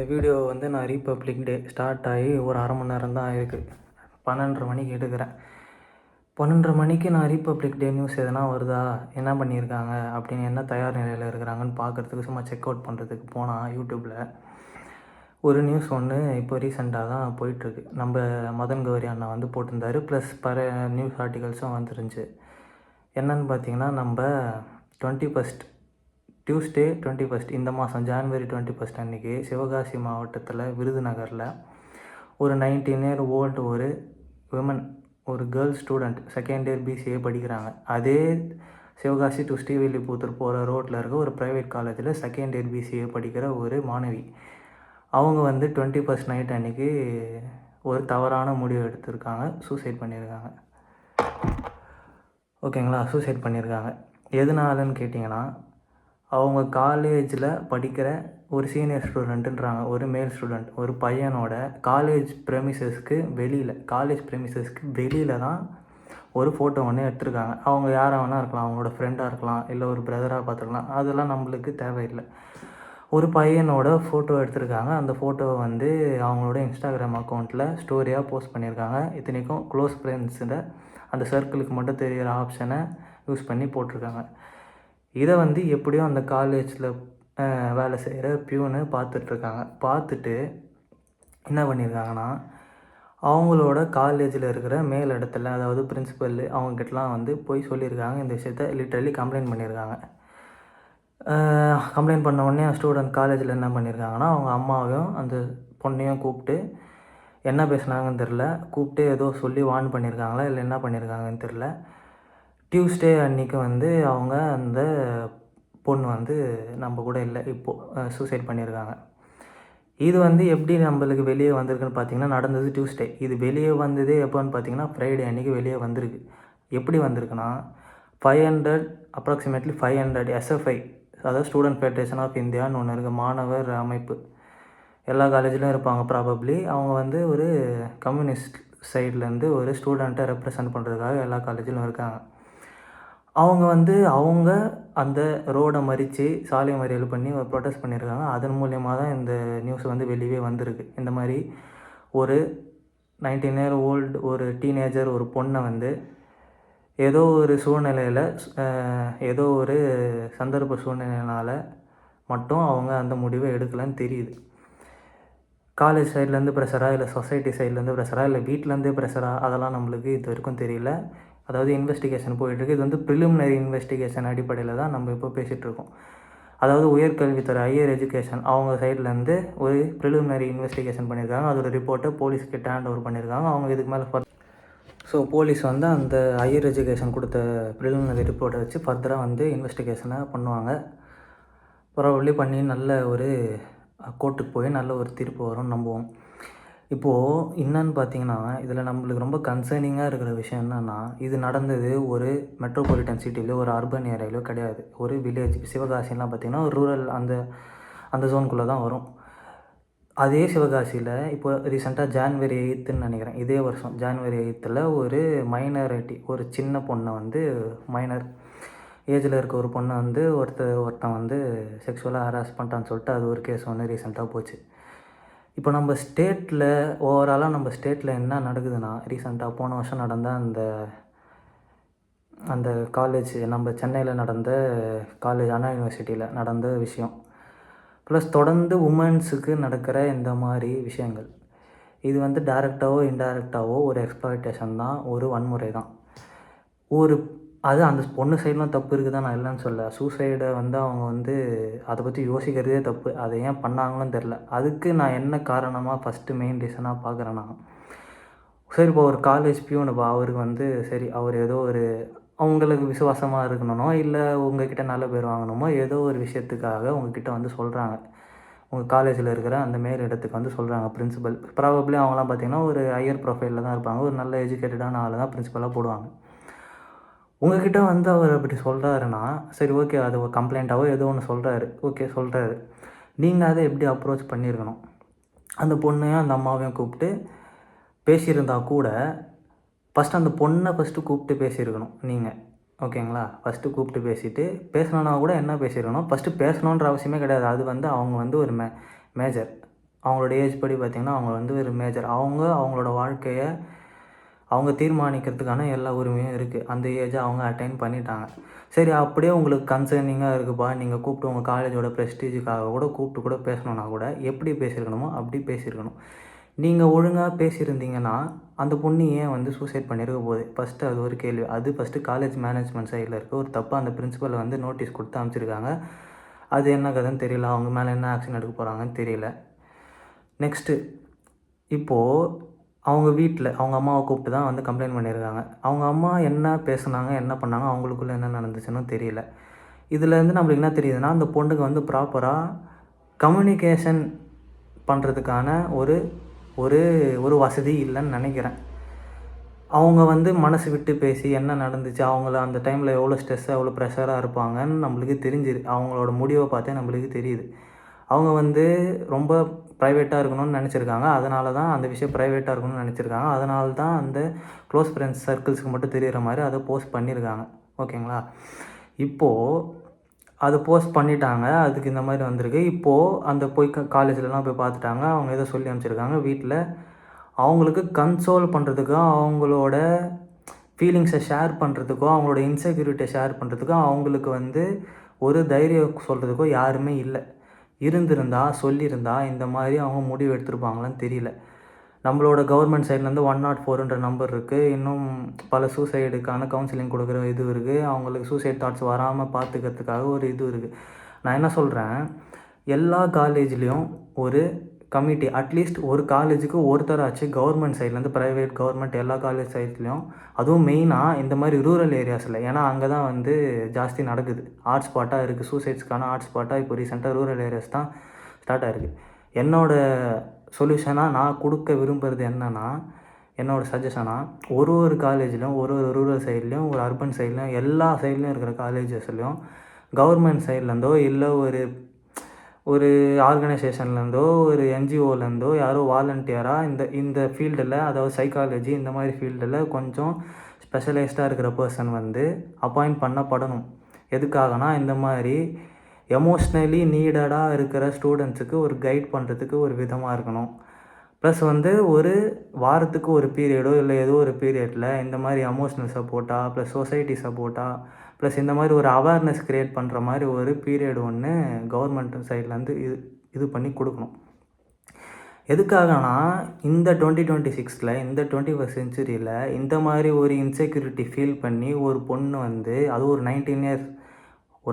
இந்த வீடியோ வந்து நான் ரீபப்ளிக் டே ஸ்டார்ட் ஆகி ஒரு அரை மணி நேரம் தான் ஆயிருக்கு. 12:30 மணிக்கு எடுக்கிறேன். 12:30 மணிக்கு நான் ரீபப்ளிக் டே நியூஸ் எதனா வருதா, என்ன பண்ணியிருக்காங்க அப்படின்னு, என்ன தயார் நிலையில் இருக்கிறாங்கன்னு பார்க்குறதுக்கு சும்மா செக் அவுட் பண்ணுறதுக்கு போனால் யூடியூப்பில் ஒரு நியூஸ் ஒன்று இப்போ ரீசெண்டாக தான் போயிட்டுருக்கு. நம்ம மதன் கௌரி அண்ணா வந்து போட்டிருந்தாரு. ப்ளஸ் நியூஸ் ஆர்டிகல்ஸும் வந்துருந்துச்சு. என்னன்னு பார்த்தீங்கன்னா, நம்ம 21 டியூஸ்டே 21 இந்த மாதம் ஜான்வரி 21 அன்றைக்கி சிவகாசி மாவட்டத்தில் விருதுநகரில் ஒரு 19 இயர் ஓல்டு ஒரு விமன், ஒரு girl student second year BCA படிக்கிறாங்க. அதே சிவகாசி டு ஸ்ரீவில்லிபுத்தூர் போகிற ரோட்டில் இருக்க ஒரு ப்ரைவேட் காலேஜில் செகண்ட் இயர் பிசிஏ படிக்கிற ஒரு மாணவி. அவங்க வந்து 21 நைட் அன்றைக்கி ஒரு தவறான முடிவு எடுத்திருக்காங்க. சூசைட் பண்ணியிருக்காங்க. ஓகேங்களா, சூசைட் பண்ணியிருக்காங்க. எதனாலன்னு கேட்டிங்கன்னா, அவங்க காலேஜில் படிக்கிற ஒரு சீனியர் ஸ்டூடெண்ட்டுன்றாங்க, ஒரு மேல் ஸ்டூடெண்ட், ஒரு பையனோட காலேஜ் ப்ரெமிசஸ்க்கு வெளியில் தான் ஒரு ஃபோட்டோ ஒன்று எடுத்திருக்காங்க. அவங்க யாராக வேணால் இருக்கலாம், அவங்களோட ஃப்ரெண்டாக இருக்கலாம், இல்லை ஒரு பிரதராக பார்த்துருக்கலாம், அதெல்லாம் நம்மளுக்கு தேவையில்லை. ஒரு பையனோட ஃபோட்டோ எடுத்திருக்காங்க. அந்த ஃபோட்டோவை வந்து அவங்களோட இன்ஸ்டாகிராம் அக்கௌண்ட்டில் ஸ்டோரியாக போஸ்ட் பண்ணியிருக்காங்க. இத்தனைக்கும் க்ளோஸ் ஃப்ரெண்ட்ஸில் அந்த சர்க்கிளுக்கு மட்டும் தெரிகிற ஆப்ஷனை யூஸ் பண்ணி போட்டிருக்காங்க. இதை வந்து எப்படியும் அந்த காலேஜில் வேலை செய்கிற பியூனு பார்த்துட்ருக்காங்க. பார்த்துட்டு என்ன பண்ணியிருக்காங்கன்னா, அவங்களோட காலேஜில் இருக்கிற மேல் இடத்துல, அதாவது பிரின்சிபல் அவங்ககிட்டலாம் வந்து போய் சொல்லியிருக்காங்க. இந்த விஷயத்த லிட்ரலி கம்ப்ளைண்ட் பண்ணியிருக்காங்க. கம்ப்ளைண்ட் பண்ண உடனே ஸ்டூடெண்ட் காலேஜில் என்ன பண்ணியிருக்காங்கன்னா, அவங்க அம்மாவையும் அந்த பொண்ணையும் கூப்பிட்டு என்ன பேசுனாங்கன்னு தெரில, கூப்பிட்டு ஏதோ சொல்லி வார்ன் பண்ணியிருக்காங்களா இல்லை என்ன பண்ணியிருக்காங்கன்னு தெரில. டியூஸ்டே அன்றைக்கி வந்து அவங்க அந்த பொண்ணு வந்து நம்ம கூட இல்லை, இப்போது சூசைட் பண்ணியிருக்காங்க. இது வந்து எப்படி நம்மளுக்கு வெளியே வந்திருக்குன்னு பார்த்தீங்கன்னா, நடந்தது டியூஸ்டே. இது வெளியே வந்ததே எப்போன்னு பார்த்தீங்கன்னா, ஃப்ரைடே அன்றைக்கி வெளியே வந்திருக்கு. எப்படி வந்திருக்குன்னா, 500 அப்ராக்சிமேட்லி 500 எஸ்எஃப்ஐ, அதாவது ஸ்டூடெண்ட் ஃபெடரேஷன் ஆஃப் இந்தியான்னு ஒன்று இருக்குது, மாணவர் அமைப்பு. எல்லா காலேஜ்லையும் இருப்பாங்க ப்ராபப்ளி. அவங்க வந்து ஒரு கம்யூனிஸ்ட் சைட்லேருந்து ஒரு ஸ்டூடெண்ட்டை ரெப்ரசன்ட் பண்ணுறதுக்காக எல்லா காலேஜிலும் இருக்காங்க. அவங்க அந்த ரோடை மறித்து சாலை மறியல் பண்ணி ஒரு ப்ரொட்டஸ்ட் பண்ணியிருக்காங்க. அதன் மூலியமாக தான் இந்த நியூஸ் வந்து வெளியே வந்திருக்கு. இந்த மாதிரி ஒரு 19 இயர் ஓல்டு ஒரு டீனேஜர் ஒரு பொண்ணை வந்து ஏதோ ஒரு சூழ்நிலையில், ஏதோ ஒரு சந்தர்ப்ப சூழ்நிலையினால் மட்டும் அவங்க அந்த முடிவை எடுக்கலன்னு தெரியுது. காலேஜ் சைட்லேருந்து ப்ரெஷரா, இல்லை சொசைட்டி சைட்லேருந்து ப்ரெஷரா, இல்லை வீட்டிலேருந்தே ப்ரெஷரா, அதெல்லாம் நம்மளுக்கு இது வரைக்கும் தெரியல. அதாவது இன்வெஸ்டிகேஷன் போயிட்டுருக்கு. இது வந்து ப்ரிலிமினரி இன்வெஸ்டிகேஷன் அடிப்படையில் தான் நம்ம இப்போ பேசிகிட்ருக்கோம். அதாவது உயர்கல்வித்துறை, ஹையர் எஜுகேஷன், அவங்க சைட்லேருந்து ஒரு ப்ரிலிமினரி இன்வெஸ்டிகேஷன் பண்ணியிருக்காங்க. அதோட ரிப்போர்ட்டை போலீஸ்க்கு ஹேண்ட் ஓவர் பண்ணியிருக்காங்க. அவங்க இதுக்கு மேலே ஸோ போலீஸ் வந்து அந்த ஹையர் எஜுகேஷன் கொடுத்த ப்ரிலிமினரி ரிப்போர்ட்டை வச்சு ஃபர்தராக வந்து இன்வெஸ்டிகேஷனை பண்ணுவாங்க. ப்ராபப்ளி பண்ணி நல்ல ஒரு கோர்ட்டுக்கு போய் நல்ல ஒரு தீர்ப்பு வரும்னு நம்புவோம். இப்போது என்னன்னு பார்த்தீங்கன்னா, இதில் நம்மளுக்கு ரொம்ப கன்சர்னிங்காக இருக்கிற விஷயம் என்னென்னா, இது நடந்தது ஒரு மெட்ரோபாலிட்டன் சிட்டிலையோ ஒரு அர்பன் ஏரியாவிலையோ கிடையாது. ஒரு வில்லேஜ், சிவகாசிலாம் பார்த்திங்கன்னா ஒரு ரூரல் அந்த ஜோனுக்குள்ளே தான் வரும். அதே சிவகாசியில் இப்போ ரீசெண்டாக ஜான்வரி 8ன்னு நினைக்கிறேன், இதே வருஷம் ஜான்வரி 8ல் ஒரு மைனாரிட்டி, ஒரு சின்ன பொண்ணை வந்து மைனர் ஏஜில் இருக்க ஒரு பொண்ணை வந்து ஒருத்தன் வந்து செக்ஷுவலாக ஹராஸ் பண்ணிட்டான்னு சொல்லிட்டு அது ஒரு கேஸ் ஒன்று ரீசெண்டாக போச்சு. இப்போ நம்ம ஸ்டேட்டில் ஓவராலாக நம்ம ஸ்டேட்டில் என்ன நடக்குதுன்னா, ரீசெண்டாக போன வருஷம் நடந்த அந்த காலேஜ், நம்ம சென்னையில் நடந்த காலேஜ், அண்ணா யூனிவர்சிட்டியில் நடந்த விஷயம், ப்ளஸ் தொடர்ந்து உமன்ஸுக்கு நடக்கிற இந்த மாதிரி விஷயங்கள், இது வந்து டைரெக்டாவோ இன்டைரக்டாவோ ஒரு எக்ஸ்ப்ளாய்டேஷன் தான், ஒரு வன்முறை தான். அது அந்த பொண்ணு சைட்லாம் தப்பு இருக்குது தான், நான் இல்லைன்னு சொல்ல. சூசைடை வந்து அவங்க வந்து அதை பற்றி யோசிக்கிறதே தப்பு. அதை ஏன் பண்ணாங்கன்னு தெரில. அதுக்கு நான் என்ன காரணமாக ஃபஸ்ட்டு மெயின் ரீசனாக பார்க்குறேன்னா, சரி இப்போ ஒரு காலேஜ் பியூனுப்பா, அவருக்கு வந்து சரி அவர் ஏதோ ஒரு அவங்களுக்கு விசுவாசமாக இருக்கணுமோ, இல்லை உங்ககிட்ட நல்ல பேர் வாங்கணுமோ, ஏதோ ஒரு விஷயத்துக்காக உங்ககிட்ட வந்து சொல்கிறாங்க. உங்கள் காலேஜில் இருக்கிற அந்த மேல் இடத்துக்கு வந்து சொல்கிறாங்க பிரின்சிபல். ப்ராபப்ளி அவங்களாம் பார்த்திங்கன்னா ஒரு ஹையர் ப்ரொஃபைலில் தான் இருப்பாங்க. ஒரு நல்ல எஜுகேட்டடான ஆள் தான் பிரின்சிபலாக போடுவாங்க. உங்கள்கிட்ட வந்து அவர் அப்படி சொல்கிறாருன்னா, சரி ஓகே, அது ஒரு கம்ப்ளைண்ட்டாவோ ஏதோ ஒன்று சொல்கிறாரு, ஓகே சொல்கிறாரு. நீங்கள் அதை எப்படி அப்ரோச் பண்ணியிருக்கணும்? அந்த பொண்ணையும் அந்த அம்மாவையும் கூப்பிட்டு பேசியிருந்தா கூட ஃபஸ்ட்டு அந்த பொண்ணை கூப்பிட்டு பேசியிருக்கணும் நீங்கள். ஓகேங்களா, ஃபஸ்ட்டு கூப்பிட்டு பேசிவிட்டு, பேசணுன்னா கூட என்ன பேசியிருக்கணும், ஃபஸ்ட்டு பேசணுன்ற அவசியமே கிடையாது. அது வந்து அவங்க வந்து ஒரு மேஜர், அவங்களோட ஏஜ் படி பார்த்திங்கன்னா அவங்க வந்து ஒரு மேஜர். அவங்களோட வாழ்க்கையை அவங்க தீர்மானிக்கிறதுக்கான எல்லா உரிமையும் இருக்குது. அந்த ஏஜை அவங்க அட்டைன் பண்ணிட்டாங்க. சரி, அப்படியே உங்களுக்கு கன்சர்னிங்காக இருக்குப்பா, நீங்கள் கூப்பிட்டு உங்கள் காலேஜோட ப்ரெஸ்டீஜுக்காக கூட கூப்பிட்டு கூட பேசணுன்னா கூட எப்படி பேசியிருக்கணுமோ அப்படி பேசியிருக்கணும். நீங்கள் ஒழுங்காக பேசியிருந்தீங்கன்னா அந்த பொண்ணு ஏன் வந்து சூசைட் பண்ணியிருக்க போகுது? ஃபஸ்ட்டு அது ஒரு கேள்வி. அது ஃபஸ்ட்டு காலேஜ் மேனேஜ்மெண்ட் சைடில் இருக்க ஒரு தப்பு. அந்த பிரின்சிபல் வந்து நோட்டீஸ் கொடுத்து அனுப்பிச்சிருக்காங்க. அது என்ன கதைன்னு தெரியல. அவங்க மேலே என்ன ஆக்ஷன் எடுக்க போகிறாங்கன்னு தெரியல. நெக்ஸ்ட்டு, இப்போது அவங்க வீட்டில் அவங்க அம்மாவை கூப்பிட்டு தான் வந்து கம்ப்ளைண்ட் பண்ணியிருக்காங்க. அவங்க அம்மா என்ன பேசுனாங்க, என்ன பண்ணாங்க, அவங்களுக்குள்ளே என்ன நடந்துச்சுன்னு தெரியல. இதுலேருந்து நம்மளுக்கு என்ன தெரியுதுன்னா, அந்த பொண்ணுக்கு வந்து ப்ராப்பராக கம்யூனிகேஷன் பண்ணுறதுக்கான ஒரு ஒரு ஒரு வசதி இல்லைன்னு நினைக்கிறேன். அவங்க வந்து மனசு விட்டு பேசி என்ன நடந்துச்சு, அவங்கள அந்த டைமில் எவ்வளோ ஸ்ட்ரெஸ்ஸாக எவ்வளோ ப்ரெஷராக இருப்பாங்கன்னு நம்மளுக்கு தெரிஞ்சுது. அவங்களோட முடிவை பார்த்தே நம்மளுக்கு தெரியுது. அவங்க வந்து ரொம்ப ப்ரைவேட்டாக இருக்கணும்னு நினச்சிருக்காங்க. அதனால தான் அந்த விஷயம் ப்ரைவேட்டாக இருக்கணும்னு நினச்சிருக்காங்க. அதனால தான் அந்த க்ளோஸ் ஃப்ரெண்ட்ஸ் சர்க்கிள்ஸுக்கு மட்டும் தெரிகிற மாதிரி அதை போஸ்ட் பண்ணியிருக்காங்க. ஓகேங்களா? இப்போது அதை போஸ்ட் பண்ணிட்டாங்க. அதுக்கு இந்த மாதிரி வந்திருக்கு. இப்போது அந்த போய் காலேஜ்லலாம் போய் பார்த்துட்டாங்க. அவங்க ஏதோ சொல்லி அனுப்பிச்சிருக்காங்க. வீட்டில் அவங்களுக்கு கன்சோல் பண்ணுறதுக்கோ, அவங்களோட ஃபீலிங்ஸை ஷேர் பண்ணுறதுக்கோ, அவங்களோட இன்செக்யூரிட்டியை ஷேர் பண்ணுறதுக்கோ, அவங்களுக்கு வந்து ஒரு தைரியம் சொல்கிறதுக்கோ யாருமே இல்லை. இருந்திருந்தா சொல்லியிருந்தா இந்த மாதிரி அவங்க முடிவு எடுத்திருப்பாங்களான்னு தெரியல. நம்மளோட கவர்மெண்ட் சைட்லேருந்து 104ன்ற நம்பர் இருக்குது. இன்னும் பல சூசைடுக்கான கவுன்சிலிங் கொடுக்குற இது இருக்குது. அவங்களுக்கு சூசைட் தாட்ஸ் வராமல் பார்த்துக்கிறதுக்காக ஒரு இது இருக்குது. நான் என்ன சொல்கிறேன், எல்லா காலேஜ்லேயும் ஒரு கமிட்டி, அட்லீஸ்ட் ஒரு காலேஜுக்கு ஒருத்தராச்சு கவர்மெண்ட் சைட்லேருந்து, ப்ரைவேட் கவர்மெண்ட் எல்லா காலேஜ் சைட்லேயும், அதுவும் மெயினாக இந்த மாதிரி ரூரல் ஏரியாஸில், ஏன்னா அங்கே தான் வந்து ஜாஸ்தி நடக்குது. ஹாட் ஸ்பாட்டாக இருக்குது. சூசைட்ஸ்க்கான ஹாட் ஸ்பாட்டாக இப்போ ரீசெண்டாக ரூரல் ஏரியாஸ் தான் ஸ்டார்ட் ஆகிருக்கு. என்னோடய சொல்யூஷனாக நான் கொடுக்க விரும்புகிறது என்னென்னா, என்னோடய சஜஷனாக ஒரு காலேஜ்லேயும் ஒரு ரூரல் சைட்லேயும் ஒரு அர்பன் சைட்லேயும் எல்லா சைட்லேயும் இருக்கிற காலேஜஸ்லேயும் கவர்மெண்ட் சைட்லேருந்தோ இல்லை ஒரு ஆர்கனைசேஷன்லேருந்தோ ஒரு என்ஜிஓலேருந்தோ யாரோ வாலண்டியராக இந்த ஃபீல்டில், அதாவது சைக்காலஜி இந்த மாதிரி ஃபீல்டில் கொஞ்சம் ஸ்பெஷலைஸ்டாக இருக்கிற பர்சன் வந்து அப்பாயிண்ட் பண்ணப்படணும். எதுக்காகனா, இந்த மாதிரி எமோஷ்னலி நீடடாக இருக்கிற ஸ்டூடெண்ட்ஸுக்கு ஒரு கைட் பண்ணுறதுக்கு ஒரு விதமாக இருக்கணும். ப்ளஸ் வந்து ஒரு வாரத்துக்கு ஒரு பீரியடோ இல்லை ஏதோ ஒரு பீரியடில் இந்த மாதிரி எமோஷ்னல் சப்போர்ட்டாக ப்ளஸ் சொசைட்டி சப்போர்ட்டாக ப்ளஸ் இந்த மாதிரி ஒரு அவேர்னஸ் க்ரியேட் பண்ணுற மாதிரி ஒரு பீரியட் ஒன்று கவர்மெண்ட் சைட்லேருந்து இது பண்ணி கொடுக்கணும். எதுக்காகனா, இந்த 2026 இந்த 21st செஞ்சுரியில் இந்த மாதிரி ஒரு இன்செக்யூரிட்டி ஃபீல் பண்ணி ஒரு பொண்ணு வந்து, அது ஒரு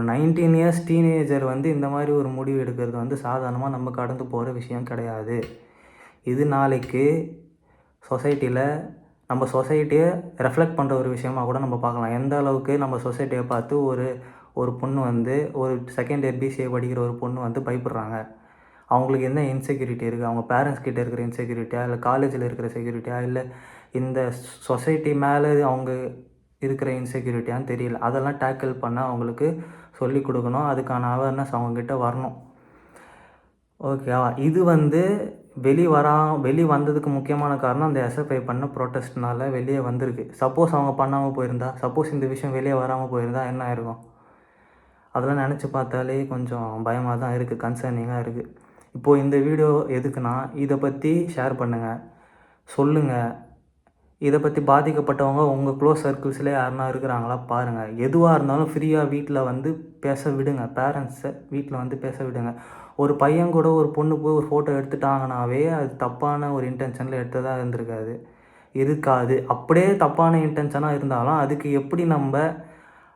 19 இயர்ஸ் டீனேஜர் வந்து இந்த மாதிரி ஒரு முடிவு எடுக்கிறது வந்து சாதாரணமாக நம்ம கடந்து போகிற விஷயம் கிடையாது. இது நாளைக்கு சொசைட்டியில் நம்ம சொசைட்டியை ரெஃப்ளெக்ட் பண்ணுற ஒரு விஷயமாக கூட நம்ம பார்க்கலாம். எந்த அளவுக்கு நம்ம சொசைட்டியை பார்த்து ஒரு பொண்ணு வந்து ஒரு செகண்ட் இயர் பிசிஏ படிக்கிற ஒரு பொண்ணு வந்து பயப்படுறாங்க. அவங்களுக்கு என்ன இன்செக்யூரிட்டி இருக்குது, அவங்க பேரண்ட்ஸ் கிட்டே இருக்கிற இன்செக்யூரிட்டியா, இல்லை காலேஜில் இருக்கிற செக்யூரிட்டியா, இல்லை இந்த சொசைட்டி மேலே அவங்க இருக்கிற இன்செக்யூரிட்டியான்னு தெரியல. அதெல்லாம் டேக்கிள் பண்ண அவங்களுக்கு சொல்லிக் கொடுக்கணும். அதுக்கான அவேர்னஸ் அவங்கக்கிட்ட வரணும். ஓகேவா? இது வந்து வெளி வந்ததுக்கு முக்கியமான காரணம் அந்த எஸ்எஃப்ஐ பண்ண ப்ரொட்டஸ்ட்னால வெளியே வந்திருக்கு. சப்போஸ் அவங்க பண்ணாமல் போயிருந்தா, சப்போஸ் இந்த விஷயம் வெளியே வராமல் போயிருந்தா என்ன ஆயிருக்கும்? அதெல்லாம் நினச்சி பார்த்தாலே கொஞ்சம் பயமாக தான் இருக்குது, கன்சர்னிங்காக இருக்குது. இப்போது இந்த வீடியோ எதுக்குன்னா, இதை பற்றி ஷேர் பண்ணுங்கள், சொல்லுங்கள். இதை பற்றி பாதிக்கப்பட்டவங்க உங்கள் க்ளோஸ் சர்க்கிள்ஸில் யாருன்னா இருக்கிறாங்களா பாருங்கள். எதுவாக இருந்தாலும் ஃப்ரீயாக வீட்டில் வந்து பேச விடுங்க. பேரண்ட்ஸை வீட்டில் வந்து பேச விடுங்க. ஒரு பையன் கூட ஒரு பொண்ணு போய் ஒரு ஃபோட்டோ எடுத்துட்டாங்கனாவே அது தப்பான ஒரு இன்டென்ஷனில் எடுத்ததாக இருக்காது. அப்படியே தப்பான இன்டென்ஷனாக இருந்தாலும் அதுக்கு எப்படி நம்ம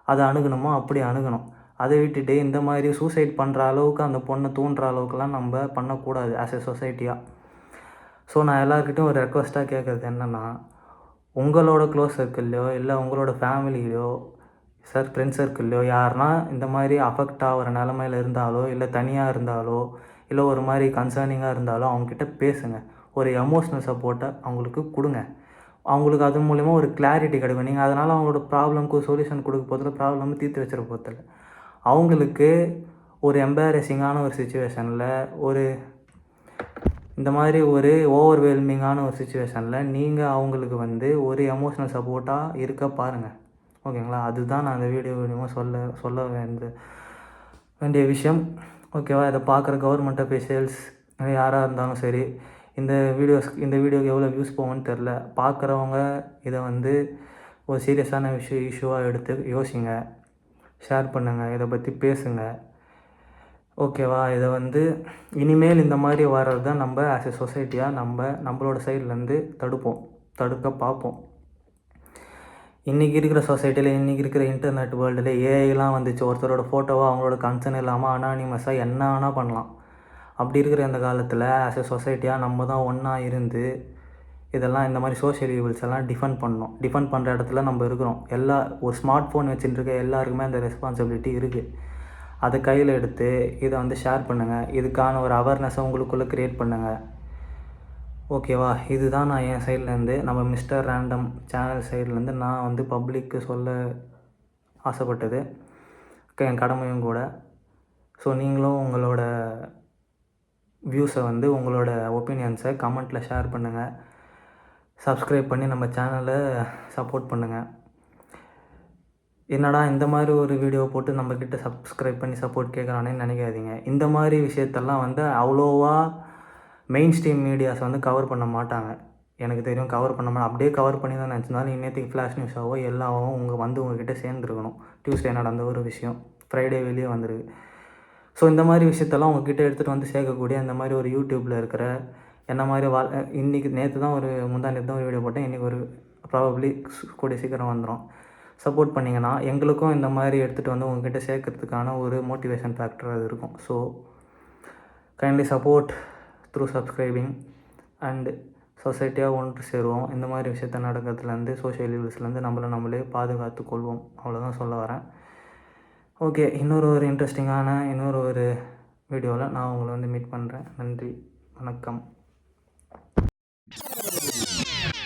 அதை அணுகணுமோ அப்படி அணுகணும். அதை விட்டுட்டு இந்த மாதிரி சூசைட் பண்ணுற அளவுக்கு அந்த பொண்ணை தூண்டுற அளவுக்குலாம் நம்ம பண்ணக்கூடாது ஆஸ் எ சொசைட்டியாக. ஸோ நான் எல்லாருக்கிட்டையும் ஒரு ரெக்வஸ்ட்டாக கேட்குறது என்னென்னா, உங்களோட க்ளோஸ் சர்க்கிள்லையோ இல்லை உங்களோட ஃபேமிலியிலையோ ஃப்ரெண்ட்ஸ் சர்க்கிள்லையோ யாருன்னா இந்த மாதிரி அஃபெக்ட் ஆகிற நிலமையில் இருந்தாலோ, இல்லை தனியாக இருந்தாலோ, இல்லை ஒரு மாதிரி கன்சர்னிங்காக இருந்தாலோ அவங்கக்கிட்ட பேசுங்க. ஒரு எமோஷ்னல் சப்போர்ட்டை அவங்களுக்கு கொடுங்க. அவங்களுக்கு அது மூலிமா ஒரு கிளாரிட்டி கிடைக்கும். நீங்கள் அதனால் அவங்களோட ப்ராப்ளம்க்கு சொல்யூஷன் கொடுக்க போதில் ப்ராப்ளம் தீர்த்து வச்சிட போதில்லை. அவங்களுக்கு ஒரு எம்பாரசிங்கான ஒரு சுச்சுவேஷனில், இந்த மாதிரி ஒரு ஓவர்வெல்மிங்கான ஒரு சுச்சுவேஷனில் நீங்கள் அவங்களுக்கு வந்து ஒரு எமோஷ்னல் சப்போர்ட்டாக இருக்க பாருங்கள். ஓகேங்களா? அதுதான் நான் அந்த வீடியோ மூலிமா சொல்ல வேண்டிய விஷயம். ஓகேவா? இதை பார்க்குற கவர்மெண்ட் அஃபீஷியல்ஸ், யாராக இருந்தாலும் சரி, இந்த வீடியோக்கு எவ்வளோ வியூஸ் போகும்னு தெரில. பார்க்குறவங்க இதை வந்து ஒரு சீரியஸான இஷ்யூவாக எடுத்து யோசிங்க, ஷேர் பண்ணுங்கள், இதை பற்றி பேசுங்க. ஓகேவா? இதை வந்து இனிமேல் இந்த மாதிரி வர்றது தான் நம்ம ஆஸ் எ சொசைட்டியாக நம்மளோட சைட்லேருந்து தடுக்க பார்ப்போம். இன்றைக்கி இருக்கிற சொசைட்டியில், இன்றைக்கி இருக்கிற இன்டர்நெட் வேர்ல்டில் ஏஐலாம் வந்துச்சு. ஒருத்தரோட ஃபோட்டோவோ அவங்களோட கன்சர்ன் இல்லாமல் அனானிமஸாக என்ன வேணால் பண்ணலாம். அப்படி இருக்கிற இந்த காலத்தில் ஆஸ் எ சொசைட்டியாக நம்ம தான் ஒன்றா இருந்து இதெல்லாம் இந்த மாதிரி சோஷியல் ஈவல்ஸ் எல்லாம் டிஃபெண்ட் பண்ணுற இடத்துல நம்ம இருக்கிறோம். ஒரு ஸ்மார்ட் ஃபோன் வச்சுட்டுருக்க எல்லாருக்குமே அந்த ரெஸ்பான்சிபிலிட்டி இருக்குது. அதை கையில் எடுத்து இதை வந்து ஷேர் பண்ணுங்கள். இதுக்கான ஒரு அவேர்னஸை உங்களுக்குள்ளே க்ரியேட் பண்ணுங்கள். ஓகேவா? இதுதான் நான் என் சைட்லேருந்து, நம்ம மிஸ்டர் ரேண்டம் சேனல் சைட்லேருந்து நான் வந்து பப்ளிக்கு சொல்ல ஆசைப்பட்டது, என் கடமையும் கூட. ஸோ நீங்களும் உங்களோட வியூஸை வந்து, உங்களோட ஒப்பீனியன்ஸை கமெண்ட்டில் ஷேர் பண்ணுங்கள். சப்ஸ்கிரைப் பண்ணி நம்ம சேனலை சப்போர்ட் பண்ணுங்கள். என்னடா இந்த மாதிரி ஒரு வீடியோ போட்டு நம்மக்கிட்ட சப்ஸ்கிரைப் பண்ணி சப்போர்ட் கேட்குறானேன்னு நினைக்காதீங்க. இந்த மாதிரி விஷயத்தெல்லாம் வந்து அவ்வளோவா மெயின் ஸ்ட்ரீம் மீடியாஸ் வந்து கவர் பண்ண மாட்டாங்க. எனக்கு தெரியும், கவர் பண்ண மாட்டாங்க. அப்படியே கவர் பண்ணி தான் நினச்சிருந்தாலும் இன்னேற்றுக்கு ஃப்ளாஷ் நியூஸாவோ எல்லாவும் உங்ககிட்ட சேர்ந்துருக்கணும். டியூஸ்டே நடந்த ஒரு விஷயம் ஃப்ரைடே வெளியே வந்துருக்கு. ஸோ இந்த மாதிரி விஷயத்தெல்லாம் உங்ககிட்ட எடுத்துகிட்டு வந்து சேர்க்கக்கூடிய இந்த மாதிரி ஒரு யூடியூப்பில் இருக்கிற என்ன மாதிரி நேற்று தான் முந்தாநேற்று தான் ஒரு வீடியோ போட்டேன். இன்றைக்கி ஒரு ப்ராபப்ளி கூடிய சீக்கிரம் வந்துடும். சப்போர்ட் பண்ணிங்கன்னா எங்களுக்கும் இந்த மாதிரி எடுத்துகிட்டு வந்து உங்ககிட்ட சேர்க்கறதுக்கான ஒரு மோட்டிவேஷன் ஃபேக்டர் அது இருக்கும். So kindly support through subscribing and சொசைட்டியாக ஒன்று சேருவோம். இந்த மாதிரி விஷயத்த நடக்கிறதுலேருந்து, சோஷியல் ஈவல்ஸ்லேருந்து நம்மளே பாதுகாத்து கொள்வோம். அவ்வளோதான் சொல்ல வரேன். ஓகே, இன்னொரு இன்ட்ரெஸ்டிங்கான ஒரு வீடியோவில் நான் உங்களை வந்து மீட் பண்ணுறேன். நன்றி, வணக்கம்.